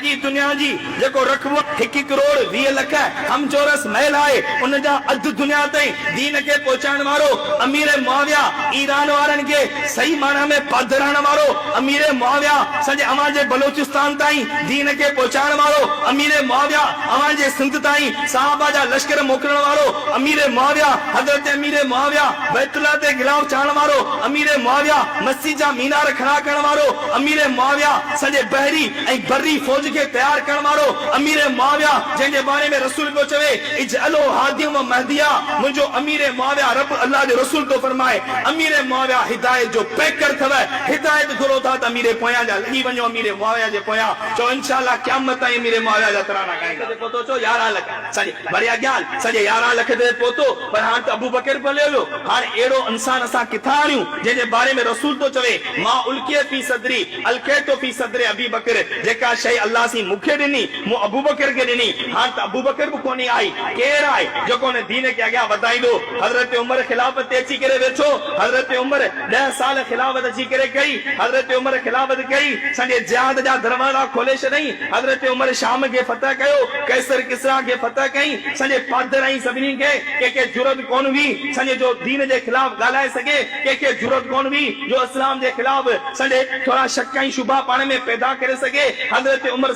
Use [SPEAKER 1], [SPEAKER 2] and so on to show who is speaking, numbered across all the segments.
[SPEAKER 1] जी दुनिया जी जेको रखबो 1 करोड़ 20 लख हम चौरस महल आए उन जा अध दुनिया ताईं दीन के पहुंचाइण वारो अमीर मुआविया ईरान वारन के सही माना में पाधराइण वारो अमीर मुआविया सजे अवां जे बलोचिस्तान ताईं दीन के पहुंचाइण वारो अमीर मुआविया अवां जे सिंध ताईं साहबा जा लश्कर मोकलण वारो अमीर मुआविया हजरत अमीर मुआविया बैतुल्लाह ते गिलाफ चाहण वारो अमीर मुआविया मस्जिद जा मीनार खड़ा करण वारो अमीर मुआविया सजे बहरी ऐं बर्री फौज के तैयार करण वारो अमीर मुआविया जंहिंजे बारे में रसूल को चवे इजअलो हादिम महदिया मुंहिंजो अमीर मुआविया रब अल्लाह जो रसूल तो फरमाए अमीर मुआविया हिदायत जो पैकर थव हिदायत घुरो था त अमीर पोयां जा लगी वञो अमीर मुआविया जे पोयां चो इंशाअल्लाह क़यामत ताईं अमीर मुआविया जा तराना गाईंदा पोतो चो 11 लख सजे बढ़िया ज्ञान सजे 11 लख दे पोतो पर हां त अबू बकर बोले हो हां एड़ो इंसान असा किथा आणियो जंहिंजे बारे में रसूल तो चवे मा उल्किय फी सदरी अलकैतो फी सदरी अबी बकर जेका शय अल्लाह सी मुखे दिनी मु अबू बकर के दिनी हां त अबू बकर भी कोनी आई केर आई जो ने दीन के आगे वधाईंदो हजरत उमर खिलाफत ते अची करे वेठो हजरत उमर 10 साल खिलाफत अची करे कई हजरत उमर खिलाफत कई संगे जिहाद जा दरवाजा खोले छॾई हजरत उमर शाम के फतह कयो कैसर किसरा के फतह कई संगे पादराई सभिनी के जुरत कोन हुई संगे जो दीन जे खिलाफ गालाए सके के जुरत कोन हुई जो इस्लाम जे खिलाफ संगे थोड़ा शक ऐं शुबा पाण में पैदा करे सके हजरत उमर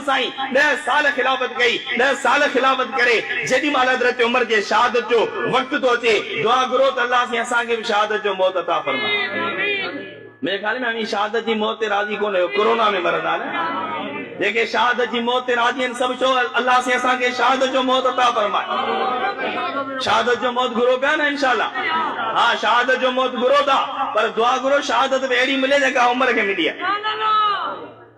[SPEAKER 1] साईं 10 साल खिलाफत कई 10 साल खिलाफत करे जेडी माल हजरत उमर जे शहादत जो वक्त तो अचे दुआ करो त अल्लाह से असा के शहादत जो मौत अता फरमाए मेरे ख्याल में हम शहादत जी मौत राजी कोन हो कोरोना में मरदा ना जेके शहादत जी मौत राजी इन सब चो अल्लाह से असा के शहादत जो मौत अता फरमाए शहादत जो मौत घुरो पिया ना इंशाअल्लाह हां शहादत जो मौत घुरो था पर दुआ करो शहादत एड़ी मिले जगह उमर के मिली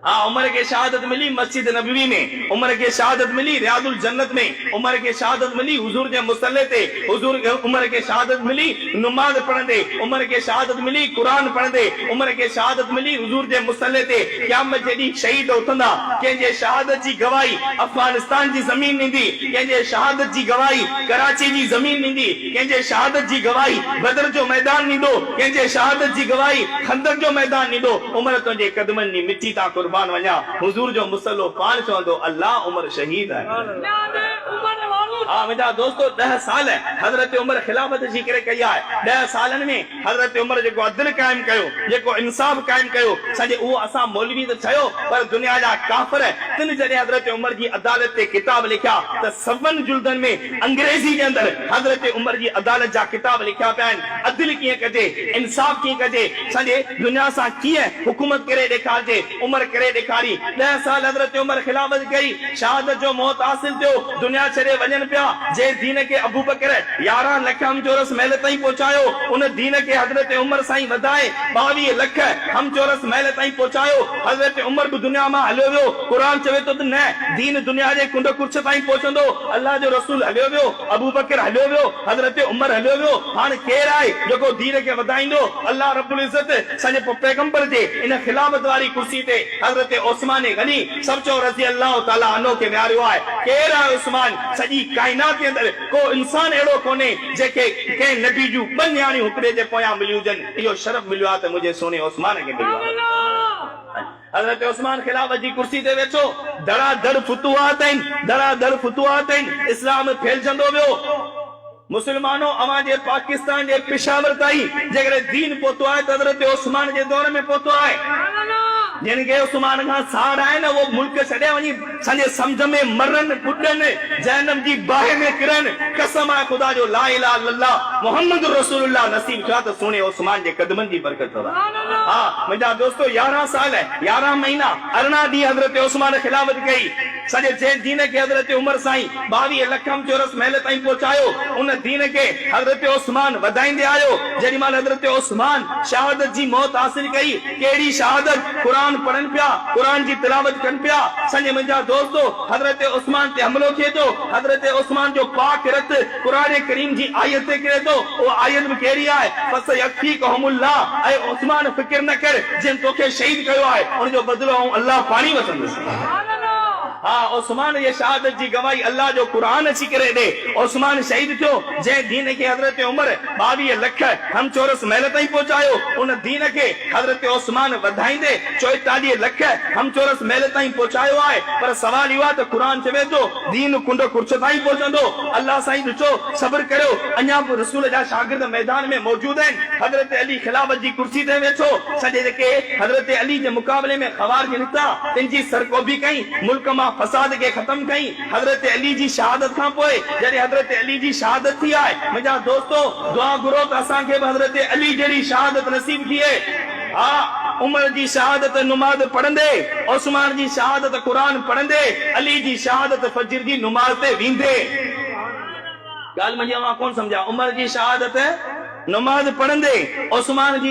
[SPEAKER 1] हाँ उमर के शहादत मिली मस्जिद नबवी में उमर के शहादत मिली रियादुल जन्नत में उमर के शहादत मिली हुजूर के मुसल्ले ते हुजूर उमर के शहादत मिली नमाज पढ़ंदे उमर के शहादत मिली कुरान पढ़ंदे उमर के शहादत मिली हुजूर जे मुसल्ले ते क़यामत जेडी शहीद उथंदा कंहिंजे शहादत जी गवाही अफगानिस्तान जी ज़मीन ॾींदी कंहिंजे शहादत जी गवाही कराची जी ज़मीन ॾींदी कंहिंजे शहादत जी गवाही बदर जो मैदान ॾींदो कंहिंजे शहादत जी गवाही खंदक जो मैदान ॾींदो उमर तुंहिंजे कदमनि जी मिटी ता कुर्बान वञा हुजूर जो मुसल्लो पाण चवंदो अल्लाह उमर शहीद है हाँ मुझा दोस्तों 10 साल हजरत उमर खिलाफत जी करे कई है 10 सालन में हजरत उमर जो अदल कायम कयो जो इंसाफ कायम कयो सजे वो असा मौलवी तो छयो पर दुनिया जा काफिर तिन जने हजरत उमर जी अदालत ते किताब लिखा त सबन जुल्दन में अंग्रेजी के अंदर हजरत उमर जी अदालत जा किताब लिखा पैन अदल किए कजे इंसाफ किए कजे सजे दुनिया सा किए हुकूमत करे दिखाजे उमर करे दिखारी 10 साल हजरत उमर खिलाफत कई शहादत जो मौत हासिल थियो दुनिया छड़े वजन पिया जे दीन के अबू बकर 11 लख हम चौरस महल ताईं पहुंचायो उन दीन के हजरत उमर साईं वधाए 22 लख हम चौरस महल ताईं पहुंचायो हजरत उमर भी दुनिया में हलियो वियो कुरान चवे तो न दीन दुनिया जे कुंड कुर्छ ताईं पहुंचंदो अल्लाह जो रसूल हलियो वियो अबू बकर हलियो वियो हजरत उमर हलियो वियो हां केर आए जो दीन के वधाईंदो अल्लाह रब्बुल इज्जत सजे पैगंबर जे इन खिलाफत वाली कुर्सी ते हजरत उस्मान गनी सब चो रजी अल्लाह ताला अनो के व्यारियो है केर है उस्मान सजी कायनात के अंदर को इंसान एड़ो कोने जेके के नबी जू बन्याणी हुकरे जे पोया मिलियो जन यो शरफ मिलियो त मुझे सोने उस्मान के मिलियो हजरत उस्मान खिलाफत जी कुर्सी ते वेठो धड़ाधड़ फुतुहात इस्लाम फैलजंदो वियो मुसलमानों अवां जे पाकिस्तान जे पेशावर ताईं जेकर दीन पहुतो है हजरत उस्मान जे दौर में पहुतो है जिनके उस्मान का सार है ना वो मुल्क छड़े वनी संजे समझ में मरन बुडन जहन्नम जी बाहे में किरन कसम है खुदा जो ला इलाहा इल्लल्लाह मुहम्मद रसूलुल्लाह नसीब था तो सुने उस्मान जे कदमन जी बरकत हो हां मेरा दोस्तों 11 साल है 11 महीना अरना दी हजरत उस्मान खिलाफत कई सजे जे दीन के हजरत उमर साईं 22 लख हम चौरस महल ताईं पहुंचायो उन दीन के हजरत उस्मान वधाईंदे आयो जेडी माल हजरत उस्मान शहादत जी मौत हासिल कई केड़ी शहादत कुरान पढ़न पिया कुरान जी तिलावत कन पिया संजे मुंजा दोस्तों हजरत उस्मान ते हमलो किए तो हजरत उस्मान जो पाक रत कुरान करीम जी आयत ते करे तो वो आयत में केड़ी है फस यक्फी कहमुल्लाह ऐ उस्मान फिक्र न कर जिन तोखे शहीद कयो है उन जो बदलो अल्लाह पानी वसंदस हाँ उस्मान ये शहादत जी गवाही अल्लाह जो कुरान अची करे दे उस्मान शहीद थियो जै दीन के हजरत उमर 22 लख हम चौरस महल ताईं पहुंचायो उन दीन के हजरत उस्मान वधाईंदे 44 लख हम चौरस महल ताईं पहुंचायो आहे पर सवाल इहो त कुरान चवे थो दीन कुंड कुर्छ ताईं पहुंचंदो अल्लाह साईं ॾिठो सब्र करियो अञा बि रसूल जा शागिर्द मैदान में मौजूद आहिनि हजरत अली खिलाफत जी कुर्सी ते वेठो सॼे जेके हजरत अली जे मुक़ाबले में ख़वारिज निकिता तिनजी सरकोबी कई मुल्क मां फसाद के खत्म कई हजरत अली जी शहादत खां पोइ जॾहिं हजरत अली जी शहादत थी आहे मुंहिंजा दोस्तो दुआ घुरो त असांखे बि हजरत अली जहिड़ी शहादत नसीब थिए हा उमर जी शहादत नमाज पढ़ंदे उस्मान जी शहादत कुरान पढ़ंदे अली जी शहादत फजर जी नमाज ते वेंदे ॻाल्हि मुंहिंजी मां कोन सम्झा उमर जी शहादत नमाज पढ़ंदे उस्मान जी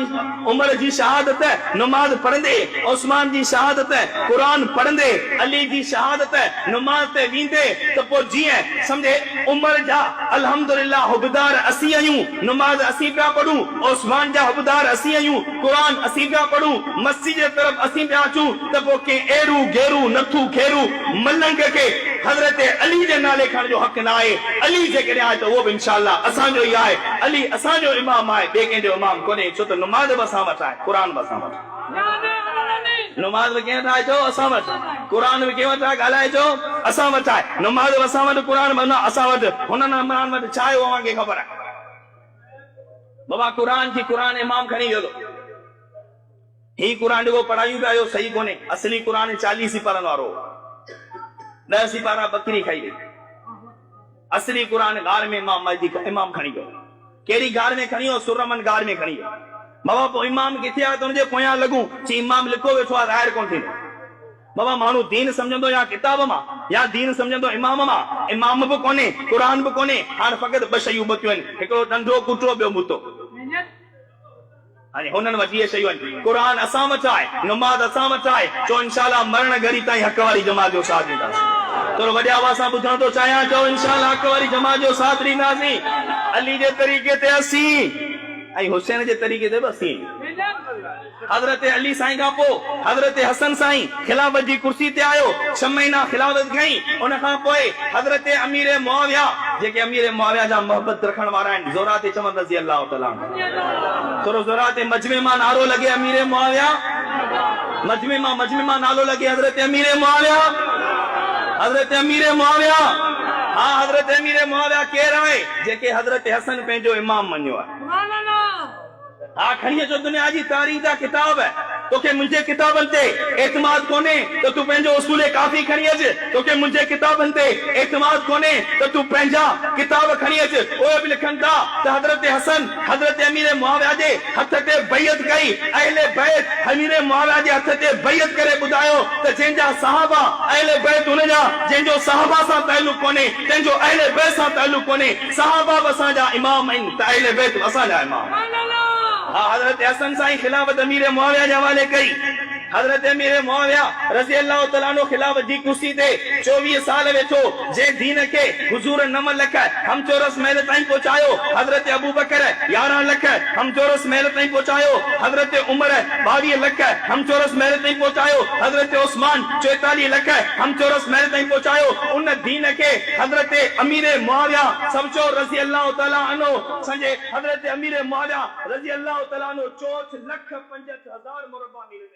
[SPEAKER 1] उमर जी शहादत नमाज पढ़ंदे उस्मान जी शहादत कुरान पढ़ंदे अली जी शहादत नमाज ते वेंदे त पोइ जीअं सम्झे उमर जा अल्हम्दुलिल्लाह हुबदार असी आहियूं नमाज असी पिया पढ़ूं उस्मान जा हुबदार असी आहियूं कुरान असी पिया पढ़ूं मस्जिद जे तरफ़ असी पिया अचूं त पोइ के एरू गेरू नथू खेरू मलंग के हजरत अली जे नाले खणण जो हक़ न आहे अली जेकॾहिं आहे त उहो बि इंशाअल्लाह असांजो ई आहे अली असांजो इमाम आहे ॿिए कंहिंजो इमाम कोन्हे छो त नमाज़ बि असां वटि आहे कुरान बि असां वटि नमाज़ बि कंहिं वटि आहे चओ असां वटि कुरान बि कंहिं वटि आहे ॻाल्हाए चओ असां वटि आहे नमाज़ बि असां वटि कुरान बि असां वटि हुननि इमाम वटि छा आहे उहो खे ख़बर आहे बाबा कुरान इमाम खणी वियो ही कुरान जेको पढ़ायूं पिया इहो सही कोन्हे असली कुरान 40 सिपारनि वारो 10 सिपारा बकरी खाई वई असली कुरान गार में इमाम खणी वियो कहिड़ी गार में खणी वियो सुरमन गार में खणी वियो बाबा पोइ इमाम किथे आहे त हुनजे पोयां लॻूं चई इमाम लिखो वेठो आहे ज़ाहिर कोन थींदो बाबा माण्हू दीन सम्झंदो या किताब मां या दीन सम्झंदो इमाम मां इमाम बि कोन्हे कुरान बि कोन्हे हाणे फ़क़ति 2 शयूं बचियूं आहिनि हिकिड़ो डंडो कुटो ॿियो मुतो हाणे हुननि वटि इहे शयूं आहिनि कुरान असां वटि आहे नमाज़ असां वटि आहे चओ इंशाअल्लाह मरण घड़ी ताईं हक़ वारी जमात जो साथ ॾींदासीं थोरो वॾे आवाज़ सां ॿुधण थो चाहियां चओ इंशाअल्लाह हक़ वारी जमात जो साथ ॾींदासीं अली जे तरीक़े ते असीं ऐं हुसैन जे तरीक़े ते बि असीं हजरत अली साईं खां पोइ हजरत हसन साईं खिलाफत जी कुर्सी ते आयो 6 महीना खिलाफत कई उन खां पोइ हजरत अमीर मुआविया जेके अमीर मुआविया जा मोहब्बत रखण वारा आहिनि ज़ोरात चमन रज़ी अल्लाह तआला थोरो ज़ोरात मजमे मां नारो लॻे अमीर मुआविया मजमे मां नालो लॻे हजरत अमीर मुआविया हाँ हजरत अमीर मुआविया केरु आहे जेके हजरत हसन पंहिंजो इमाम मञियो आहे हाँ खणी अचो दुनिया जी तारीख़ जा किताब तोखे मुंहिंजे किताबनि ते एतमाद कोन्हे त तूं पंहिंजो उसूल काफ़ी खणी अच तोखे मुंहिंजे किताबनि ते एतमाद कोन्हे त तूं पंहिंजा किताब खणी अच उहे बि लिखनि था त हजरत हसन हजरत अमीर मुआविया जे हथ ते बैत कई अहले बैत अमीर मुआविया जे हथ ते बैत करे ॿुधायो त जंहिंजा सहाबा अहले बैत हुनजा जंहिंजो सहाबा सां ताल्लुक़ कोन्हे तंहिंजो अहले बैत सां ताल्लुक़ कोन्हे सहाबा बि असांजा इमाम आहिनि त अहले बैत असांजा इमाम हजरत हसन साईं खिलाफत अमीर मुआविया जे हवाले कई हजरत अमीर मुआविया रज़ी अल्लाह तआला अन्हु खिलाफत जी कुर्सी ते 24 साल वेठो जे दीन के हुजूर 9 लख हम चौरस महल ताईं पहुंचायो हजरत अबू बकर 11 लख हम चौरस महल ताईं पहुंचायो हजरत उमर 22 लख हम चौरस महल ताईं पहुंचायो हजरत उस्मान 44 लख हम चौरस महल ताईं पहुंचायो उन दीन के हजरत अमीर मुआविया समझो रज़ी अल्लाह तआला अन्हु संजे हजरत अमीर मुआविया रज़ी अल्लाह तआला अन्हु 64 लख 65 हज़ार मुरब्बा मील